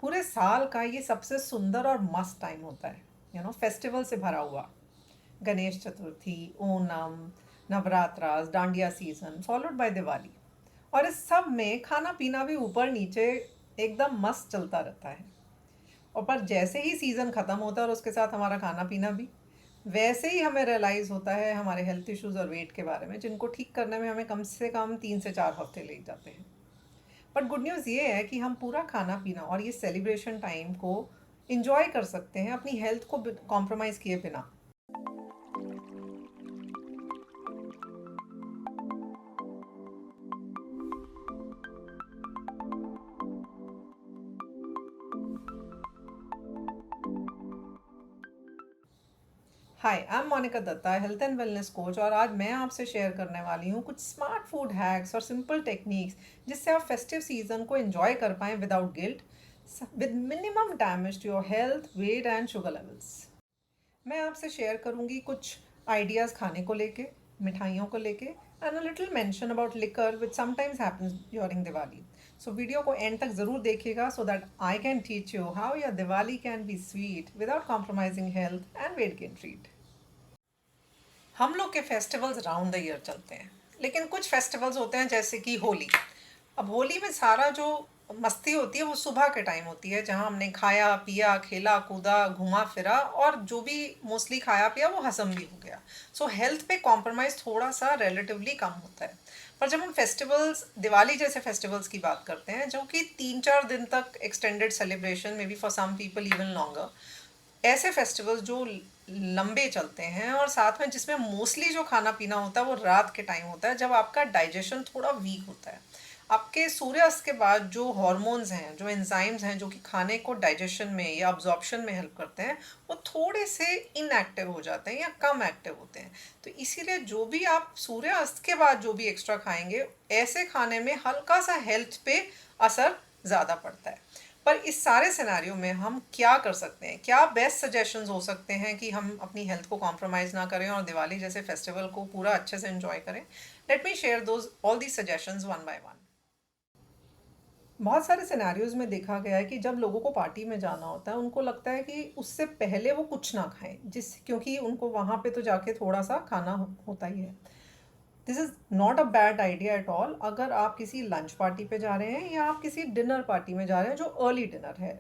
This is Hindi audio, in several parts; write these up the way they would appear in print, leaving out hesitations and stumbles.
पूरे साल का ये सबसे सुंदर और मस्त टाइम होता है, फेस्टिवल से भरा हुआ। Ganesh Chaturthi, Onam, Navratras, dandiya season followed by Diwali. और इस सब में खाना पीना भी ऊपर नीचे एकदम मस्त चलता रहता है। और पर जैसे ही सीज़न ख़त्म होता है और उसके साथ हमारा खाना पीना भी, वैसे ही हमें रियलाइज़ होता है हमारे हेल्थ इश्यूज़ और वेट के बारे में, जिनको ठीक करने में हमें कम से कम 3 से 4 हफ्ते लग जाते हैं। बट गुड न्यूज़ ये है कि हम पूरा खाना पीना और ये सेलिब्रेशन टाइम को इंजॉय कर सकते हैं अपनी हेल्थ को कॉम्प्रोमाइज़ किए बिना। Hi, I am Monika Dutta, health and wellness coach, और आज मैं आपसे शेयर करने वाली हूँ कुछ स्मार्ट फूड हैक्स और सिंपल टेक्निक्स जिससे आप फेस्टिव सीजन को एंजॉय कर पाएँ without guilt, with minimum damage to your health, weight and sugar levels. मैं आपसे शेयर करूंगी कुछ आइडियाज़ खाने को लेके, मिठाइयों को लेके, and a little mention about liquor which sometimes happens during Diwali. So video को एंड तक ज़रूर देखिएगा so that I can teach you how your Diwali can be sweet without compromising health and weight gain treat. हम लोग के फेस्टिवल्स राउंड द ईयर चलते हैं, लेकिन कुछ फेस्टिवल्स होते हैं जैसे कि होली। अब होली में सारा जो मस्ती होती है वो सुबह के टाइम होती है, जहाँ हमने खाया पिया, खेला कूदा, घूमा फिरा, और जो भी मोस्टली खाया पिया वो हजम भी हो गया। सो हेल्थ पे कॉम्प्रोमाइज़ थोड़ा सा रिलेटिवली कम होता है। पर जब हम फेस्टिवल्स, दिवाली जैसे फेस्टिवल्स की बात करते हैं जो कि 3-4 दिन तक extended celebration, maybe for some people even longer, ऐसे फेस्टिवल्स जो लंबे चलते हैं और साथ में जिसमें मोस्टली जो खाना पीना होता है वो रात के टाइम होता है, जब आपका डाइजेशन थोड़ा वीक होता है। आपके सूर्यास्त के बाद जो हॉर्मोन्स हैं, जो एंजाइम्स हैं जो कि खाने को डाइजेशन में या अब्जॉर्प्शन में हेल्प करते हैं, वो थोड़े से इनएक्टिव हो जाते हैं या कम एक्टिव होते हैं। तो इसीलिए जो भी आप सूर्यास्त के बाद जो भी एक्स्ट्रा खाएंगे, ऐसे खाने में हल्का सा हेल्थ पे असर ज़्यादा पड़ता है। पर इस सारे सिनेरियो में हम क्या कर सकते हैं, क्या बेस्ट सजेशंस हो सकते हैं कि हम अपनी हेल्थ को कॉम्प्रोमाइज़ ना करें और दिवाली जैसे फेस्टिवल को पूरा अच्छे से एंजॉय करें। Let me share those all the suggestions one by one. बहुत सारे सिनेरियोज में देखा गया है कि जब लोगों को पार्टी में जाना होता है, उनको लगता है कि उससे पहले वो कुछ ना खाएं, क्योंकि उनको वहाँ पे तो जाके थोड़ा सा खाना होता ही है। This is not a bad idea at all अगर आप किसी लंच पार्टी पे जा रहे हैं या आप किसी डिनर पार्टी में जा रहे हैं जो अर्ली डिनर है।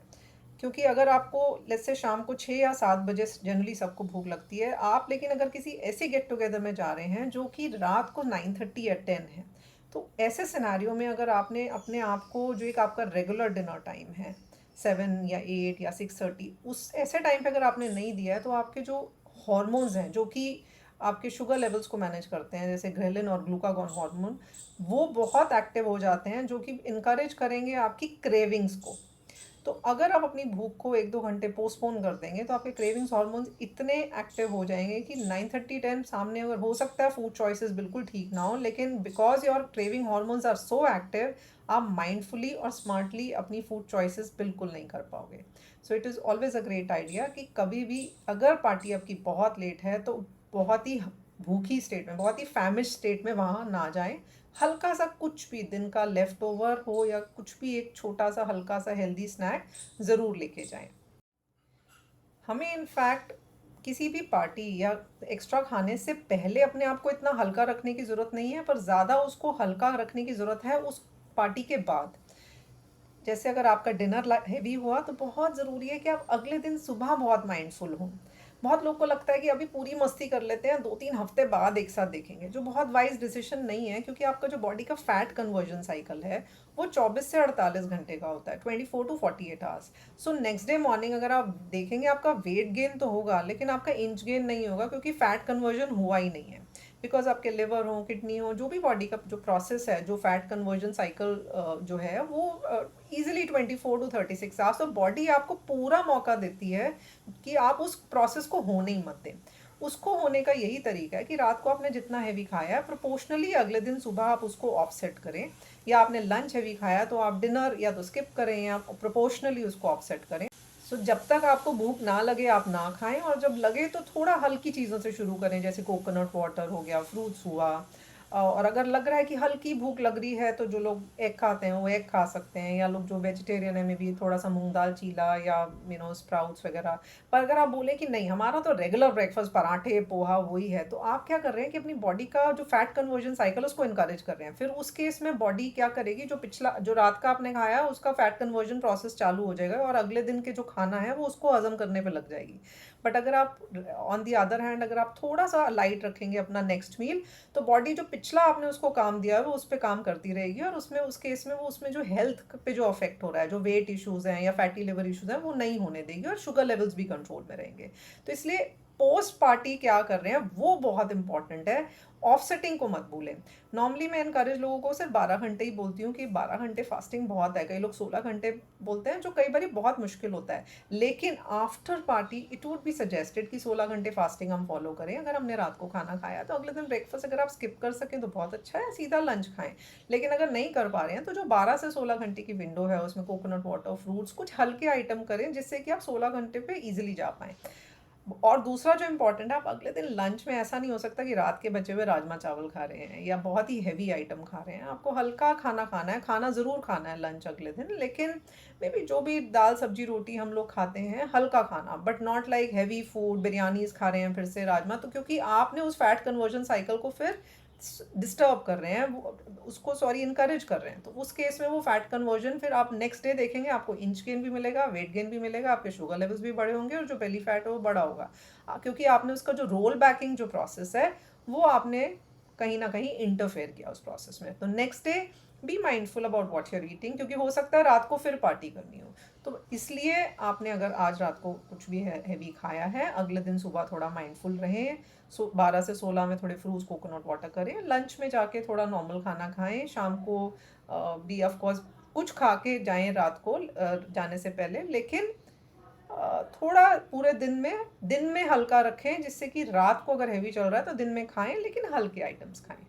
क्योंकि अगर आपको लेट्स से शाम को 6 या 7 बजे जनरली सबको भूख लगती है, आप लेकिन अगर किसी ऐसे गेट टुगेदर में जा रहे हैं जो कि रात को 9:30 या 10 है, तो ऐसे सिनेरियो में अगर आपने अपने आप को, जो एक आपका रेगुलर डिनर टाइम है 7 या 8 या 6:30, उस ऐसे टाइम पे अगर आपने नहीं दिया है, तो आपके जो हॉर्मोन्स हैं जो कि आपके शुगर लेवल्स को मैनेज करते हैं, जैसे ग्रेलिन और ग्लूकागॉन हार्मोन, वो बहुत एक्टिव हो जाते हैं, जो कि इनकरेज करेंगे आपकी क्रेविंग्स को। तो अगर आप अपनी भूख को 1-2 घंटे पोस्टपोन कर देंगे, तो आपके क्रेविंग्स हार्मोन्स इतने एक्टिव हो जाएंगे कि 9:30-10 सामने, अगर हो सकता है फूड चॉइसेस बिल्कुल ठीक ना हो, लेकिन because your craving hormones are so active, आप माइंडफुली और स्मार्टली अपनी फूड चॉइसेस बिल्कुल नहीं कर पाओगे। So it is always a great idea कि कभी भी अगर पार्टी आपकी बहुत लेट है, तो बहुत ही भूखी स्टेट में, बहुत ही फैमिश स्टेट में वहाँ ना जाएं। हल्का सा कुछ भी दिन का लेफ्ट ओवर हो या कुछ भी, एक छोटा सा हल्का सा हेल्दी स्नैक ज़रूर लेके जाएं। हमें इनफैक्ट किसी भी पार्टी या एक्स्ट्रा खाने से पहले अपने आप को इतना हल्का रखने की ज़रूरत नहीं है, पर ज़्यादा उसको हल्का रखने की ज़रूरत है उस पार्टी के बाद। जैसे अगर आपका डिनर हैवी हुआ, तो बहुत ज़रूरी है कि आप अगले दिन सुबह बहुत माइंडफुल हों। बहुत लोग को लगता है कि अभी पूरी मस्ती कर लेते हैं, 2-3 हफ्ते बाद एक साथ देखेंगे, जो बहुत वाइज डिसीजन नहीं है, क्योंकि आपका जो बॉडी का फैट कन्वर्जन साइकिल है वो 24 से 48 घंटे का होता है, 24 to 48 hours. So next day morning अगर आप देखेंगे, आपका वेट गेन तो होगा लेकिन आपका इंच गेन नहीं होगा, क्योंकि फैट कन्वर्जन हुआ ही नहीं है। बिकॉज आपके लिवर हो, किडनी हो, जो भी बॉडी का जो प्रोसेस है, जो फैट कन्वर्जन साइकिल जो है वो ईजिली 24 to 36 आवर्स, तो बॉडी आपको पूरा मौका देती है कि आप उस प्रोसेस को होने ही मत दें। उसको होने का यही तरीका है कि रात को आपने जितना हैवी खाया है, प्रोपोर्शनली अगले दिन सुबह आप उसको ऑफसेट करें, या आपने लंच हैवी खाया तो आप डिनर या तो स्किप करें या प्रोपोर्शनली उसको ऑफसेट करें। सो जब तक आपको भूख ना लगे आप ना खाएं, और जब लगे तो थोड़ा हल्की चीज़ों से शुरू करें, जैसे कोकोनट वाटर हो गया, फ्रूट्स हुआ, और अगर लग रहा है कि हल्की भूख लग रही है तो जो लोग एग खाते हैं वो एग खा सकते हैं, या लोग जो वेजिटेरियन है मे बी थोड़ा सा मूंग दाल चीला या स्प्राउट्स वगैरह। पर अगर आप बोले कि नहीं हमारा तो रेगुलर ब्रेकफास्ट पराठे पोहा वही है, तो आप क्या कर रहे हैं कि अपनी बॉडी का जो फैट कन्वर्जन साइकिल उसको इनकरेज कर रहे हैं। फिर उस केस में बॉडी क्या करेगी, जो पिछला जो रात का आपने खाया उसका फैट कन्वर्जन प्रोसेस चालू हो जाएगा और अगले दिन के जो खाना है वो उसको हजम करने पे लग जाएगी। बट अगर आप ऑन दी अदर हैंड अगर आप थोड़ा सा लाइट रखेंगे अपना नेक्स्ट मील, तो बॉडी जो पिछला आपने उसको काम दिया है वो उस पर काम करती रहेगी, और उसमें उस केस में वो उसमें जो हेल्थ पे जो अफेक्ट हो रहा है, जो वेट इश्यूज हैं या फैटी लिवर इश्यूज हैं, वो नहीं होने देगी और शुगर लेवल्स भी कंट्रोल में रहेंगे। तो इसलिए पोस्ट पार्टी क्या कर रहे हैं वो बहुत इंपॉर्टेंट है। ऑफसेटिंग को मत भूलें। नॉर्मली मैं इनकरेज लोगों को सिर्फ 12 घंटे ही बोलती हूँ कि 12 घंटे फास्टिंग बहुत है, कई लोग 16 घंटे बोलते हैं जो कई बार बहुत मुश्किल होता है। लेकिन after party it would be suggested कि 16 घंटे फास्टिंग हम फॉलो करें। अगर हमने रात को खाना खाया तो अगले दिन ब्रेकफास्ट अगर आप स्किप कर सकें तो बहुत अच्छा है, सीधा लंच खाएं। लेकिन अगर नहीं कर पा रहे हैं तो जो 12 से 16 घंटे की विंडो है उसमें कोकोनट वाटर फ्रूट्स कुछ हल्के आइटम करें, जिससे कि आप 16 घंटे पे ईजिली जा पाएँ। और दूसरा जो इम्पोर्टेंट है, आप अगले दिन लंच में ऐसा नहीं हो सकता कि रात के बचे हुए राजमा चावल खा रहे हैं या बहुत ही हैवी आइटम खा रहे हैं। आपको हल्का खाना खाना है, खाना ज़रूर खाना है लंच अगले दिन, लेकिन मे बी जो भी दाल सब्जी रोटी हम लोग खाते हैं हल्का खाना, but not like heavy food biryanis खा रहे हैं फिर से राजमा, तो क्योंकि आपने उस फैट कन्वर्जन साइकिल को फिर डिस्टर्ब कर रहे हैं, उसको सॉरी इनकरेज कर रहे हैं। तो उस केस में वो फैट कन्वर्जन फिर आप नेक्स्ट डे देखेंगे आपको इंच गेन भी मिलेगा, वेट गेन भी मिलेगा, आपके शुगर लेवल्स भी बड़े होंगे और जो बेली फैट है वो बड़ा होगा। क्योंकि आपने उसका जो रोल बैकिंग जो प्रोसेस है वो आपने कहीं ना कहीं इंटरफेयर किया उस प्रोसेस में। तो next day be mindful about what you're eating, क्योंकि हो सकता है रात को फिर पार्टी करनी हो। तो इसलिए आपने अगर आज रात को कुछ भी हैवी खाया है, अगले दिन सुबह थोड़ा माइंडफुल रहें। 12 से 16 में थोड़े फ्रूट्स कोकोनट वाटर करें, लंच में जाके थोड़ा नॉर्मल खाना खाएं, शाम को भी ऑफ कोर्स कुछ खा के जाएं रात को जाने से पहले, लेकिन थोड़ा पूरे दिन में हल्का रखें, जिससे कि रात को अगर हैवी चल रहा है तो दिन में खाएं लेकिन हल्के आइटम्स खाएं।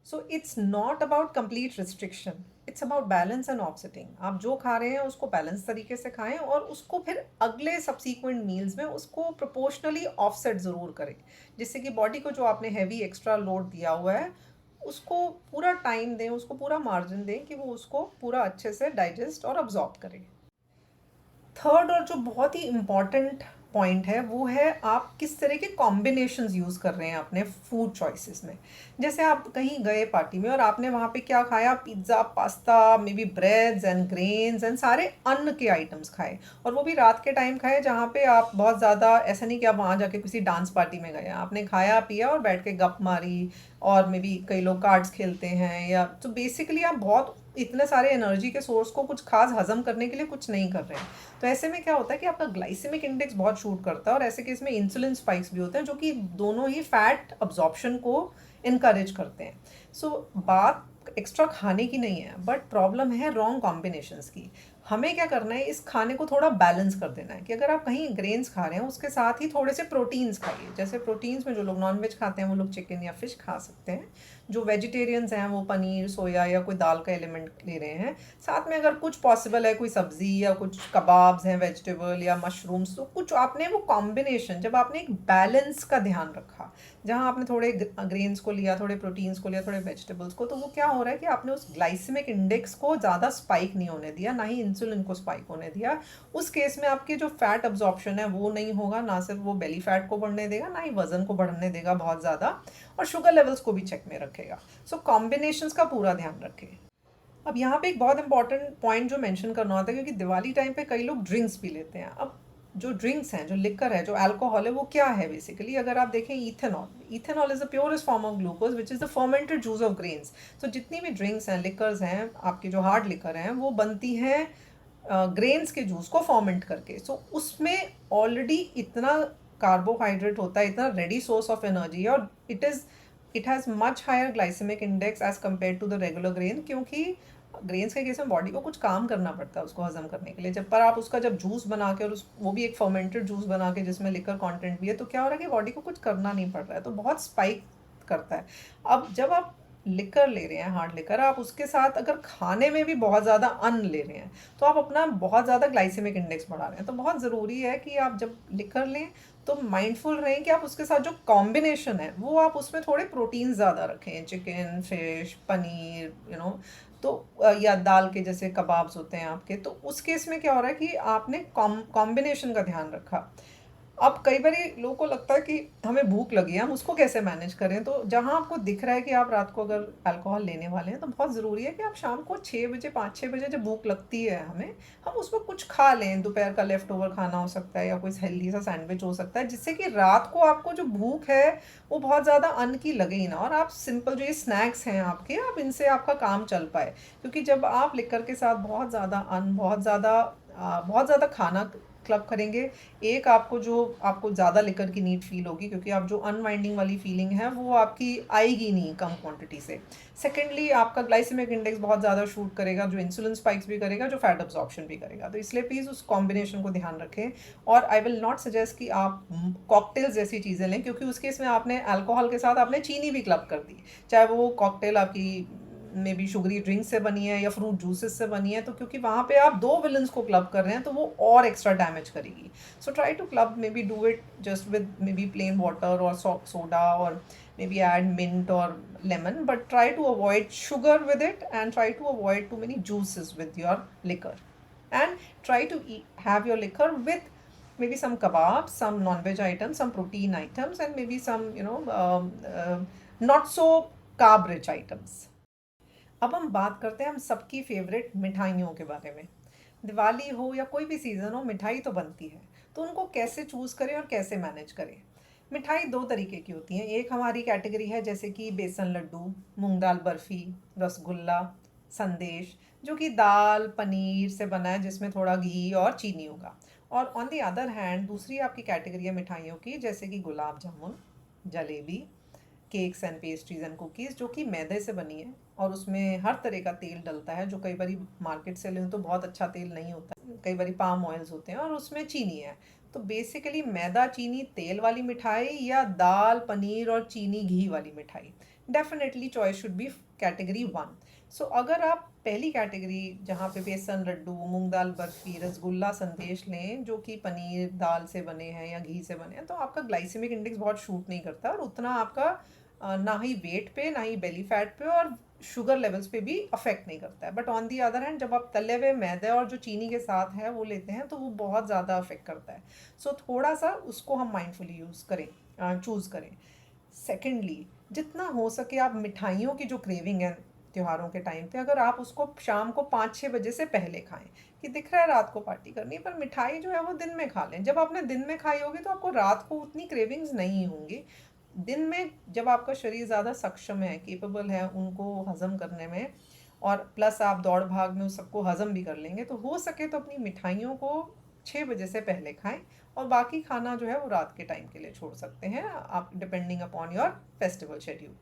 So it's not about complete restriction, it's about balance and offsetting. आप जो खा रहे हैं उसको बैलेंस तरीके से खाएं और उसको फिर अगले सब्सीक्वेंट मील्स में उसको प्रोपोर्शनली ऑफसेट ज़रूर करें, जिससे कि बॉडी को जो आपने हैवी एक्स्ट्रा लोड दिया हुआ है उसको पूरा टाइम दें, उसको पूरा मार्जिन दें कि वो उसको पूरा अच्छे से डाइजेस्ट और अब्जॉर्ब करें। थर्ड और जो बहुत ही इम्पॉर्टेंट पॉइंट है वो है आप किस तरह के कॉम्बिनेशंस यूज़ कर रहे हैं अपने फूड चॉइसेस में। जैसे आप कहीं गए पार्टी में और आपने वहाँ पे क्या खाया, pizza pasta may be breads and grains and सारे अन्न के आइटम्स खाए, और वो भी रात के टाइम खाए जहाँ पे आप बहुत ज़्यादा, ऐसा नहीं कि आप वहाँ जाके किसी डांस पार्टी में गए, आपने खाया पिया और बैठ के गप मारी, और मे बी कई लोग कार्ड्स खेलते हैं, या तो बेसिकली आप बहुत इतने सारे एनर्जी के सोर्स को कुछ खास हजम करने के लिए कुछ नहीं कर रहे हैं। तो ऐसे में क्या होता है कि आपका ग्लाइसेमिक इंडेक्स बहुत शूट करता है, और ऐसे केस में इंसुलिन स्पाइक्स भी होते हैं जो कि दोनों ही फैट अब्जॉर्प्शन को इनकरेज करते हैं। सो बात एक्स्ट्रा खाने की नहीं है, बट प्रॉब्लम है रॉन्ग कॉम्बिनेशंस की। हमें क्या करना है, इस खाने को थोड़ा बैलेंस कर देना है कि अगर आप कहीं ग्रेन्स खा रहे हैं उसके साथ ही थोड़े से प्रोटीन्स खाइए। जैसे प्रोटीन्स में जो लोग नॉनवेज खाते हैं वो लोग चिकन या फिश खा सकते हैं, जो वेजिटेरियंस हैं वो पनीर सोया या कोई दाल का एलिमेंट ले रहे हैं। साथ में अगर कुछ पॉसिबल है कोई सब्जी या कुछ कबाब्स हैं वेजिटेबल या मशरूम्स, तो कुछ आपने वो कॉम्बिनेशन, जब आपने एक बैलेंस का ध्यान रखा, जहाँ आपने थोड़े ग्रेन्स को लिया, थोड़े प्रोटीन्स को लिया, थोड़े वेजिटेबल्स को, तो वो क्या हो रहा है कि आपने उस ग्लाइसेमिक इंडेक्स को ज़्यादा स्पाइक नहीं होने दिया, ना ही इंसुलिन को स्पाइक होने दिया। उस केस में आपके जो फैट अब्जॉर्प्शन है वो नहीं होगा, ना सिर्फ वो बेली फैट को बढ़ने देगा, ना ही वजन को बढ़ने देगा बहुत ज़्यादा, और शुगर लेवल्स को भी चेक में रखेगा। सो कॉम्बिनेशंस का पूरा ध्यान रखें। अब यहाँ पे एक बहुत इंपॉर्टेंट पॉइंट जो मेंशन करना होता है, क्योंकि दिवाली टाइम पे कई लोग ड्रिंक्स पी लेते हैं। अब जो ड्रिंक्स हैं, जो लिकर है, जो अल्कोहल है, वो क्या है बेसिकली, अगर आप देखें ethanol, ethanol is the purest form of glucose which is the fermented juice of grains. तो जितनी भी ड्रिंक्स हैं, लिकर्स हैं, आपके जो हार्ड लिकर हैं, वो बनती हैं ग्रेन्स के जूस को फॉर्मेंट करके। सो उसमें ऑलरेडी इतना कार्बोहाइड्रेट होता है, इतना रेडी सोर्स ऑफ एनर्जी है, और it has much higher glycaemic index as compared to the regular grain, क्योंकि ग्रेन्स के केस में बॉडी को कुछ काम करना पड़ता है उसको हजम करने के लिए। जब पर आप उसका जब जूस बना के, और वो भी एक फर्मेंटेड जूस बना के जिसमें लिकर कंटेंट भी है, तो क्या हो रहा है कि बॉडी को कुछ करना नहीं पड़ रहा है, तो बहुत स्पाइक करता है। अब जब आप लिकर ले रहे हैं, हार्ड लिकर, आप उसके साथ अगर खाने में भी बहुत ज़्यादा अन्न ले रहे हैं तो आप अपना बहुत ज़्यादा ग्लाइसेमिक इंडेक्स बढ़ा रहे हैं। तो बहुत ज़रूरी है कि आप जब लिकर लें तो माइंडफुल रहें कि आप उसके साथ जो कॉम्बिनेशन है वो आप उसमें थोड़े प्रोटीन ज़्यादा रखें, चिकन, फिश, पनीर, तो या दाल के जैसे कबाब्स होते हैं आपके, तो उस केस में क्या हो रहा है कि आपने कॉम्बिनेशन का ध्यान रखा। अब कई बारी लोगों को लगता है कि हमें भूख लगी है, हम उसको कैसे मैनेज करें? तो जहाँ आपको दिख रहा है कि आप रात को अगर अल्कोहल लेने वाले हैं, तो बहुत ज़रूरी है कि आप शाम को 6 बजे, 5-6 बजे जब भूख लगती है हमें, हम उसमें कुछ खा लें। दोपहर का लेफ्ट ओवर खाना हो सकता है या कोई हेल्दी सा सैंडविच हो सकता है, जिससे कि रात को आपको जो भूख है, वो बहुत ज़्यादा अन्न की लगे ही ना, और आप सिंपल जो ये स्नैक्स हैं आपके, आप इनसे आपका काम चल पाए। क्योंकि जब आप लिकर के साथ बहुत ज़्यादा अन्न, बहुत ज़्यादा खाना क्लब करेंगे, एक आपको ज़्यादा लिकर की नीड फ़ील होगी, क्योंकि आप जो अनवाइंडिंग वाली फ़ीलिंग है वो आपकी आएगी नहीं कम क्वांटिटी से। सेकेंडली, आपका ग्लाइसेमिक इंडेक्स बहुत ज़्यादा शूट करेगा, जो इंसुलिन स्पाइक्स भी करेगा, जो फैट अब्जॉर्प्शन भी करेगा। तो इसलिए प्लीज़ उस कॉम्बिनेशन को ध्यान रखें। और आई विल नॉट सजेस्ट कि आप कॉकटेल्स जैसी चीज़ें लें, क्योंकि उसके इसमें आपने अल्कोहल के साथ आपने चीनी भी क्लब कर दी, चाहे वो कॉकटेल आपकी मे बी शुगरी ड्रिंक से बनी है या फ्रूट जूसेस से बनी है, तो क्योंकि वहाँ पे आप दो विलन्स को क्लब कर रहे हैं तो वो और एक्स्ट्रा डैमेज करेगी। So try to club, maybe do it just with maybe plain water और सोडा, और maybe add mint or lemon, but try to avoid sugar with it, and try to avoid too many juices with your liquor, and try to have your liquor with maybe some kebabs, some non-veg items, some protein items, and maybe some not so carb rich items. अब हम बात करते हैं हम सबकी फेवरेट मिठाइयों के बारे में। दिवाली हो या कोई भी सीज़न हो, मिठाई तो बनती है। तो उनको कैसे चूज़ करें और कैसे मैनेज करें? मिठाई 2 तरीके की होती हैं। एक हमारी कैटेगरी है जैसे कि बेसन लड्डू, मूँग दाल बर्फ़ी, रसगुल्ला, संदेश, जो कि दाल, पनीर से बना है, जिसमें थोड़ा घी और चीनी होगा। और ऑन द अदर हैंड दूसरी आपकी कैटेगरी है मिठाइयों की, जैसे कि gulab jamun, jalebi, cakes and pastries and cookies, जो कि मैदे से बनी है और उसमें हर तरह का तेल डलता है, जो कई बारी मार्केट से लें तो बहुत अच्छा तेल नहीं होता है, कई बारी पाम ऑयल्स होते हैं, और उसमें चीनी है। तो बेसिकली मैदा, चीनी, तेल वाली मिठाई या दाल, पनीर और चीनी, घी वाली मिठाई, definitely choice should be category 1। सो अगर आप पहली कैटेगरी, जहाँ पे बेसन लड्डू, मूंग दाल बर्फ़ी, रसगुल्ला, संदेश लें, जो कि पनीर दाल से बने हैं या घी से बने हैं, तो आपका ग्लाइसेमिक इंडेक्स बहुत शूट नहीं करता, और उतना आपका ना ही वेट पे, ना ही बेली फैट पे, और शुगर लेवल्स पे भी अफेक्ट नहीं करता है। But on the other hand, जब आप तले हुए मैदे और जो चीनी के साथ है वो लेते हैं, तो वो बहुत ज़्यादा अफेक्ट करता है। सो थोड़ा सा उसको हम माइंडफुली यूज़ करें, चूज़ करें। सेकेंडली, जितना हो सके आप मिठाइयों की जो क्रेविंग है त्योहारों के टाइम पे, अगर आप उसको शाम को 5-6 बजे से पहले खाएं, कि दिख रहा है रात को पार्टी करनी है, पर मिठाई जो है वो दिन में खा लें। जब आपने दिन में खाई होगी तो आपको रात को उतनी क्रेविंग्स नहीं होंगी। दिन में जब आपका शरीर ज़्यादा सक्षम है, केपेबल है उनको हज़म करने में, और प्लस आप दौड़ भाग में उस सबको हज़म भी कर लेंगे, तो हो सके तो अपनी मिठाइयों को 6 बजे से पहले खाएं, और बाकी खाना जो है वो रात के टाइम के लिए छोड़ सकते हैं आप, depending upon your festival schedule.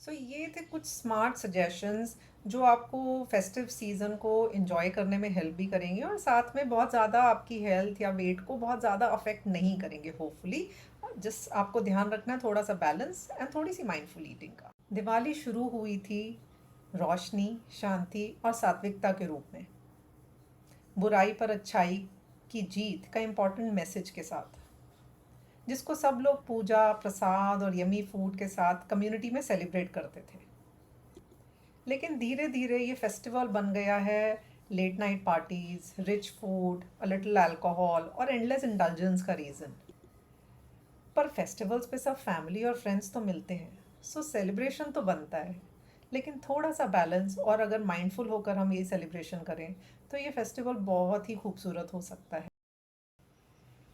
So ये थे कुछ स्मार्ट सजेशंस जो आपको फेस्टिव सीज़न को एंजॉय करने में हेल्प भी करेंगे, और साथ में बहुत ज़्यादा आपकी हेल्थ या वेट को बहुत ज़्यादा अफेक्ट नहीं करेंगे होपफुली। जिस आपको ध्यान रखना है थोड़ा सा बैलेंस एंड थोड़ी सी माइंडफुल ईटिंग का। दिवाली शुरू हुई थी रोशनी, शांति और सात्विकता के रूप में, बुराई पर अच्छाई की जीत का इम्पोर्टेंट मैसेज के साथ, जिसको सब लोग पूजा, प्रसाद और यमी फूड के साथ कम्युनिटी में सेलिब्रेट करते थे। लेकिन धीरे धीरे ये फेस्टिवल बन गया है late night parties, rich food, a little alcohol और एंडलेस इंडल्जेंस का रीज़न। पर फेस्टिवल्स पे सब फैमिली और फ्रेंड्स तो मिलते हैं, सो सेलिब्रेशन तो बनता है, लेकिन थोड़ा सा बैलेंस और अगर माइंडफुल होकर हम ये सेलिब्रेशन करें, तो ये फेस्टिवल बहुत ही खूबसूरत हो सकता है।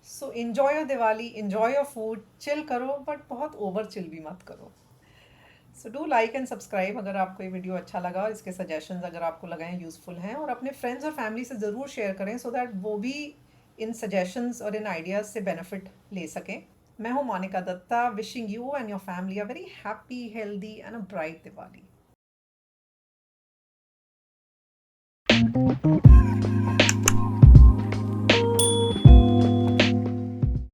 सो enjoy your Diwali, enjoy your food, chill करो, बट बहुत ओवर चिल भी मत करो। So do like and subscribe अगर आपको ये वीडियो अच्छा लगा, और इसके सजेशंस अगर आपको लगे हैं यूज़फुल हैं, और अपने फ्रेंड्स और फैमिली से ज़रूर शेयर करें, सो दैट वो भी इन सजेशंस और इन आइडियाज़ से बेनिफिट ले सकें। मैं हूँ Monika Dutta, wishing you and your family a very happy, healthy and a bright Diwali.